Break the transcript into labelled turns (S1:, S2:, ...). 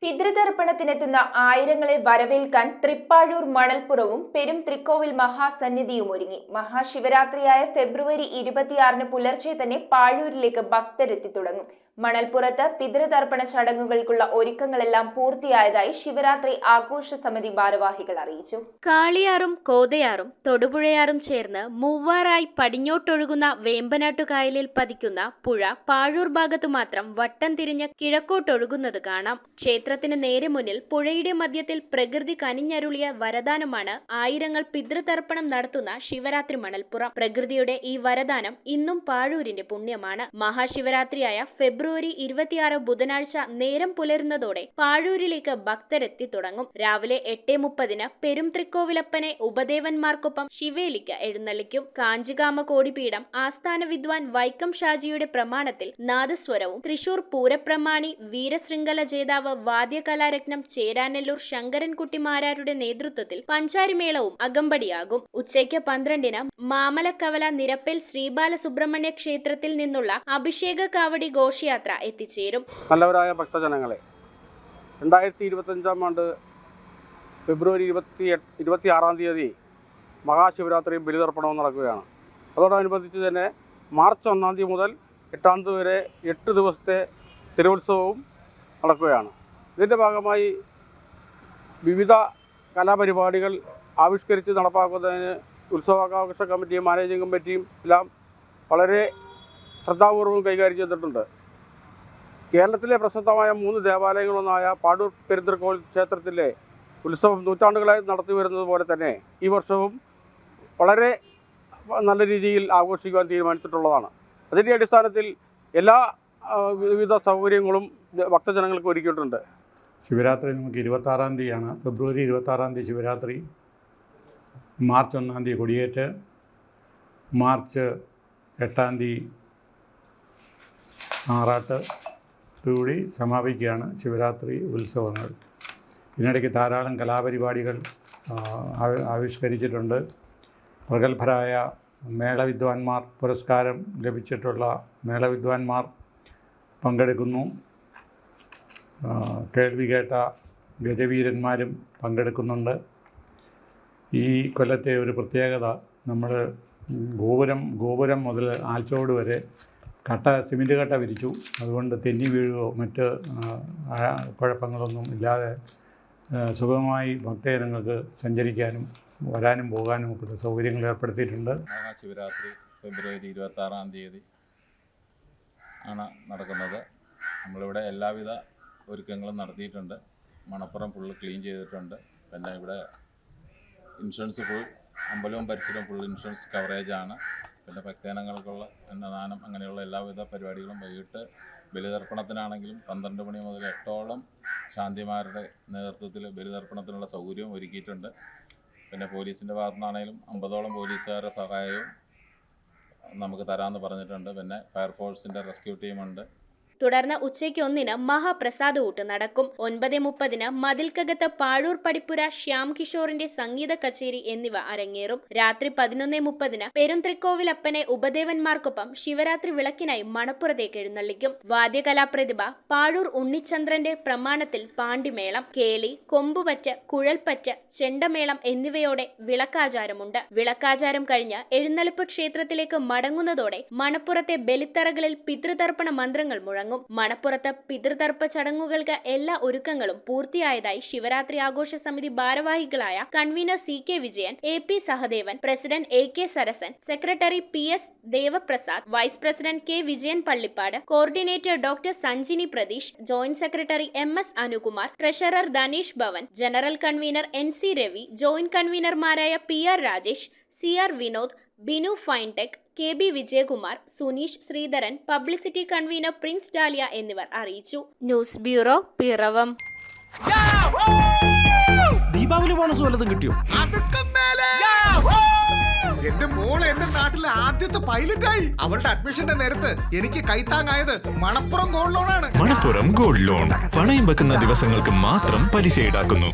S1: പിതൃതർപ്പണത്തിനെത്തുന്ന ആയിരങ്ങളെ വരവേൽക്കാൻ തൃപ്പാഴൂർ മണൽപ്പുറവും പെരും തൃക്കോവിൽ മഹാസന്നിധിയും ഒരുങ്ങി. മഹാശിവരാത്രിയായ ഫെബ്രുവരി 26 പുലർച്ചെ തന്നെ പാഴൂരിലേക്ക് ഭക്തരെത്തി തുടങ്ങും. മണൽപ്പുറത്ത് പിതൃതർപ്പണ ചടങ്ങുകൾക്കുള്ള ഒരുക്കങ്ങളെല്ലാം പൂർത്തിയായതായി ശിവരാത്രി ആഘോഷ സമിതി ഭാരവാഹികൾ അറിയിച്ചു.
S2: കാളിയാറും കോതയാറും തൊടുപുഴയാറും ചേർന്ന് മൂവാറായി പടിഞ്ഞോട്ടൊഴുകുന്ന വേമ്പനാട്ടുകായലിൽ പതിക്കുന്ന പുഴ പാഴൂർ ഭാഗത്തു മാത്രം വട്ടം തിരിഞ്ഞ് കിഴക്കോട്ടൊഴുകുന്നത് കാണാം. ക്ഷേത്രത്തിന് നേരെ മുന്നിൽ പുഴയുടെ മധ്യത്തിൽ പ്രകൃതി കനിഞ്ഞരുളിയ വരദാനമാണ് ആയിരങ്ങൾ പിതൃതർപ്പണം നടത്തുന്ന ശിവരാത്രി മണൽപ്പുറം. പ്രകൃതിയുടെ ഈ വരദാനം ഇന്നും പാഴൂരിന്റെ പുണ്യമാണ്. മഹാശിവരാത്രിയായ ഫെബ്രുവരി 26 ബുധനാഴ്ച നേരം പുലരുന്നതോടെ പാഴൂരിലേക്ക് ഭക്തരെത്തി തുടങ്ങും. രാവിലെ 8:30 പെരും തൃക്കോവിലപ്പനെ ഉപദേവന്മാർക്കൊപ്പം ശിവേലിക്ക് എഴുന്നള്ളിക്കും. കാഞ്ചികാമ കോടിപീഠം ആസ്ഥാന വിദ്വാൻ വൈക്കം ഷാജിയുടെ പ്രമാണത്തിൽ നാദസ്വരവും തൃശൂർ പൂരപ്രമാണി വീരശൃംഖല ജേതാവ് വാദ്യകലാരത്നം ചേരാനെല്ലൂർ ശങ്കരൻകുട്ടിമാരാരുടെ നേതൃത്വത്തിൽ പഞ്ചാരിമേളവും അകമ്പടിയാകും. ഉച്ചയ്ക്ക് 12 മാമലക്കവല നിരപ്പേൽ ശ്രീബാലസുബ്രഹ്മണ്യ ക്ഷേത്രത്തിൽ നിന്നുള്ള അഭിഷേക കാവടി ഘോഷയാത്ര എത്തിച്ചേരും.
S3: നല്ലവരായ ഭക്തജനങ്ങളെ, 2025 ആണ്ട് ഫെബ്രുവരി 26 മഹാശിവരാത്രിയും ബലിതർപ്പണവും നടക്കുകയാണ്. അതോടനുബന്ധിച്ച് തന്നെ മാർച്ച് 1 മുതൽ 8 വരെ 8 ദിവസത്തെ തിരുവുത്സവവും നടക്കുകയാണ്. ഇതിൻ്റെ ഭാഗമായി വിവിധ കലാപരിപാടികൾ ആവിഷ്കരിച്ച് നടപ്പാക്കുന്നതിന് ഉത്സവാഘോഷ കമ്മിറ്റിയും മാനേജിംഗ് കമ്മിറ്റിയും എല്ലാം വളരെ ശ്രദ്ധാപൂർവം കൈകാര്യം ചെയ്തിട്ടുണ്ട്. കേരളത്തിലെ പ്രസിദ്ധമായ 3 ദേവാലയങ്ങളൊന്നായ പാഴൂർ പെരുന്തൃക്കോവിൽ ക്ഷേത്രത്തിലെ ഉത്സവം നൂറ്റാണ്ടുകളായി നടത്തി വരുന്നത് പോലെ തന്നെ ഈ വർഷവും വളരെ നല്ല രീതിയിൽ ആഘോഷിക്കുവാൻ തീരുമാനിച്ചിട്ടുള്ളതാണ്. അതിൻ്റെ അടിസ്ഥാനത്തിൽ എല്ലാ വിവിധ സൗകര്യങ്ങളും ഭക്തജനങ്ങൾക്ക് ഒരുക്കിയിട്ടുണ്ട്.
S4: ശിവരാത്രി നമുക്ക് 26 തീയതിയാണ്. ഫെബ്രുവരി 26 ശിവരാത്രി, മാർച്ച് 1 കൊടിയേറ്റ്, മാർച്ച് 8 ആറാട്ട് കൂടി സമാപിക്കുകയാണ് ശിവരാത്രി ഉത്സവങ്ങൾ. ഇതിനിടയ്ക്ക് ധാരാളം കലാപരിപാടികൾ ആവിഷ്കരിച്ചിട്ടുണ്ട്. പ്രഗത്ഭരായ മേളവിദ്വാൻമാർ, പുരസ്കാരം ലഭിച്ചിട്ടുള്ള മേളവിദ്വാൻമാർ പങ്കെടുക്കുന്നു. കേൾവി കേട്ട ഗജവീരന്മാരും പങ്കെടുക്കുന്നുണ്ട്. ഈ കൊല്ലത്തെ ഒരു പ്രത്യേകത, നമ്മൾ ഗോപുരം മുതൽ ആൽച്ചോട് വരെ സിമൻറ്റ് കട്ട വിരിച്ചു. അതുകൊണ്ട് തെന്നി വീഴുകയോ മറ്റ് കുഴപ്പങ്ങളൊന്നും ഇല്ലാതെ സുഗമമായി ഭക്തജനങ്ങൾക്ക് സഞ്ചരിക്കാനും വരാനും പോകാനും ഒക്കെ സൗകര്യങ്ങൾ ഏർപ്പെടുത്തിയിട്ടുണ്ട്.
S5: മഹാശിവരാത്രി ഫെബ്രുവരി 26 ആണ് നടക്കുന്നത്. നമ്മളിവിടെ എല്ലാവിധ ഒരുക്കങ്ങളും നടത്തിയിട്ടുണ്ട്. മണപ്പുറം ഫുള്ള് ക്ലീൻ ചെയ്തിട്ടുണ്ട്. പിന്നെ ഇവിടെ ഇൻഷുറൻസ് അമ്പലവും പരിസരവും ഫുൾ ഇൻഷുറൻസ് കവറേജാണ്. പിന്നെ ഭക്തജനങ്ങൾക്കുള്ള അന്നദാനം അങ്ങനെയുള്ള എല്ലാവിധ പരിപാടികളും വൈകിട്ട് ബലിതർപ്പണത്തിനാണെങ്കിലും 12 മണി മുതൽ 8ഓളം ശാന്തിമാരുടെ നേതൃത്വത്തിൽ ബലിതർപ്പണത്തിനുള്ള സൗകര്യവും ഒരുക്കിയിട്ടുണ്ട്. പിന്നെ പോലീസിൻ്റെ ഭാഗത്തുനിന്നാണെങ്കിലും 50ഓളം പോലീസുകാരുടെ സഹായവും നമുക്ക് തരാമെന്ന് പറഞ്ഞിട്ടുണ്ട്. പിന്നെ ഫയർഫോഴ്സിൻ്റെ റെസ്ക്യൂ ടീമുണ്ട്.
S2: തുടർന്ന് ഉച്ചയ്ക്ക് 1 മഹാപ്രസാദൂട്ട് നടക്കും. 9:30 മതിൽക്കകത്ത് പാഴൂർ പടിപ്പുര ശ്യാം കിഷോറിന്റെ സംഗീത കച്ചേരി എന്നിവ അരങ്ങേറും. രാത്രി 11:30 പെരും തൃക്കോവിലപ്പനെ ഉപദേവന്മാർക്കൊപ്പം ശിവരാത്രി വിളക്കിനായി മണപ്പുറത്തേക്ക് എഴുന്നള്ളിക്കും. വാദ്യകലാപ്രതിഭ പാഴൂർ ഉണ്ണിച്ചന്ദ്രന്റെ പ്രമാണത്തിൽ പാണ്ടിമേളം, കേളി, കൊമ്പുപറ്റ്, കുഴൽപ്പറ്റ്, ചെണ്ടമേളം എന്നിവയോടെ വിളക്കാചാരമുണ്ട്. വിളക്കാചാരം കഴിഞ്ഞ് എഴുന്നള്ളിപ്പ് ക്ഷേത്രത്തിലേക്ക് മടങ്ങുന്നതോടെ മണപ്പുറത്തെ ബലിത്തറകളിൽ പിതൃതർപ്പണ മന്ത്രങ്ങൾ മുഴങ്ങും. മണപ്പുറത്ത് പിതൃതർപ്പ ചടങ്ങുകൾക്ക് എല്ലാ ഒരുക്കങ്ങളും പൂർത്തിയായതായി ശിവരാത്രി ആഘോഷ സമിതി ഭാരവാഹികളായ convener CK Vijayan, AP Sahadevan, president AK Sarasan, secretary PS Devaprasad, vice president K Vijayan Pallippad, coordinator doctor Sanjini Pratheesh, joint secretary MS Anukumar, treasurer Dhaneesh Bhavan, general convener NC Ravi, joint കൺവീനർമാരായ PR Rajesh, CR Vinod, Binu Finetech, KB Vijayakumar, Suneesh Sreedharan, publicity convener Prince Dalia എന്നിവർ അറിയിച്ചു. News bureau, Piravom.
S6: Deepavali bonus വല്ലതും കിട്ടിയോ?
S7: എന്റെ മോള് എന്റെ നാട്ടിലെ ആദ്യത്തെ പൈലറ്റായി. അവളുടെ അഡ്മിഷന്റെ നേരത്ത് എനിക്ക് കൈത്താങ്ങായത് മണപ്പുറം ഗോൾഡ് ലോണാണ്.
S6: മണപ്പുറം ഗോൾഡ് ലോൺ പണയം വെക്കുന്ന ദിവസങ്ങൾക്ക് മാത്രം പലിശ ഈടാക്കുന്നു.